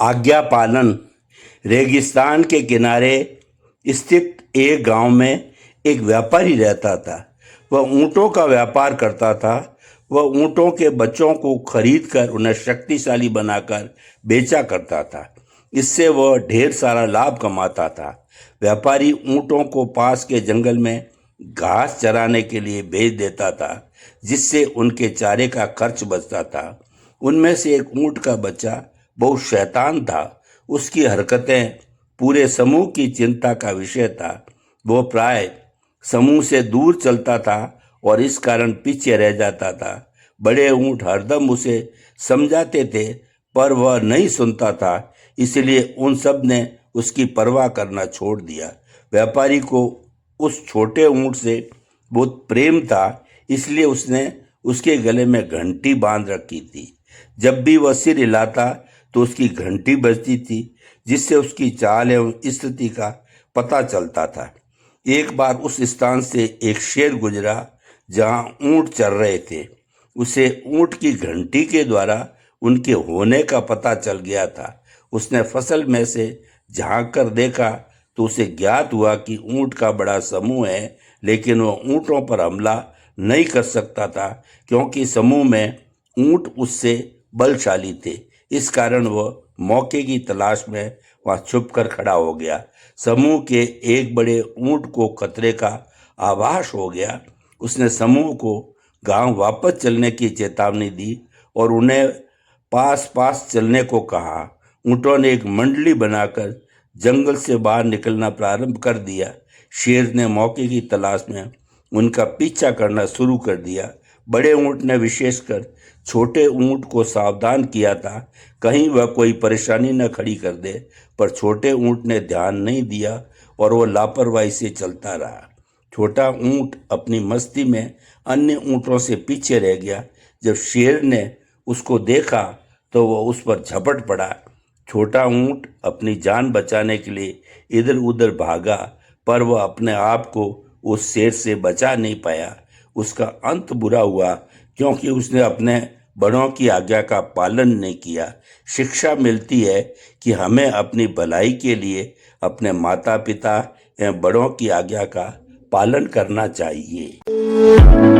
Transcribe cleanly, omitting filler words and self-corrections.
आज्ञा पालन। रेगिस्तान के किनारे स्थित एक गांव में एक व्यापारी रहता था। वह ऊँटों का व्यापार करता था। वह ऊँटों के बच्चों को खरीदकर उन्हें शक्तिशाली बनाकर बेचा करता था। इससे वह ढेर सारा लाभ कमाता था। व्यापारी ऊँटों को पास के जंगल में घास चराने के लिए भेज देता था, जिससे उनके चारे का खर्च बचता था। उनमें से एक ऊँट का बच्चा बहुत शैतान था। उसकी हरकतें पूरे समूह की चिंता का विषय था। वो प्राय समूह से दूर चलता था और इस कारण पीछे रह जाता था। बड़े ऊँट हरदम उसे समझाते थे, पर वह नहीं सुनता था। इसलिए उन सब ने उसकी परवाह करना छोड़ दिया। व्यापारी को उस छोटे ऊँट से बहुत प्रेम था, इसलिए उसने उसके गले में घंटी बांध रखी थी। जब भी वह सिर हिलाता तो उसकी घंटी बजती थी, जिससे उसकी चाल एवं स्थिति का पता चलता था। एक बार उस स्थान से एक शेर गुजरा जहां ऊँट चर रहे थे। उसे ऊँट की घंटी के द्वारा उनके होने का पता चल गया था। उसने फसल में से झांक कर देखा तो उसे ज्ञात हुआ कि ऊँट का बड़ा समूह है, लेकिन वह ऊँटों पर हमला नहीं कर सकता था, क्योंकि समूह में ऊँट उससे बलशाली थे। इस कारण वह मौके की तलाश में वहां छुप कर खड़ा हो गया। समूह के एक बड़े ऊँट को खतरे का आभास हो गया। उसने समूह को गांव वापस चलने की चेतावनी दी और उन्हें पास पास चलने को कहा। ऊँटों ने एक मंडली बनाकर जंगल से बाहर निकलना प्रारंभ कर दिया। शेर ने मौके की तलाश में उनका पीछा करना शुरू कर दिया। बड़े ऊँट ने विशेषकर छोटे ऊँट को सावधान किया था, कहीं वह कोई परेशानी न खड़ी कर दे, पर छोटे ऊँट ने ध्यान नहीं दिया और वह लापरवाही से चलता रहा। छोटा ऊँट अपनी मस्ती में अन्य ऊँटों से पीछे रह गया। जब शेर ने उसको देखा तो वह उस पर झपट पड़ा। छोटा ऊँट अपनी जान बचाने के लिए इधर उधर भागा, पर वह अपने आप को उस शेर से बचा नहीं पाया। उसका अंत बुरा हुआ, क्योंकि उसने अपने बड़ों की आज्ञा का पालन नहीं किया। शिक्षा मिलती है कि हमें अपनी भलाई के लिए अपने माता पिता एवं बड़ों की आज्ञा का पालन करना चाहिए।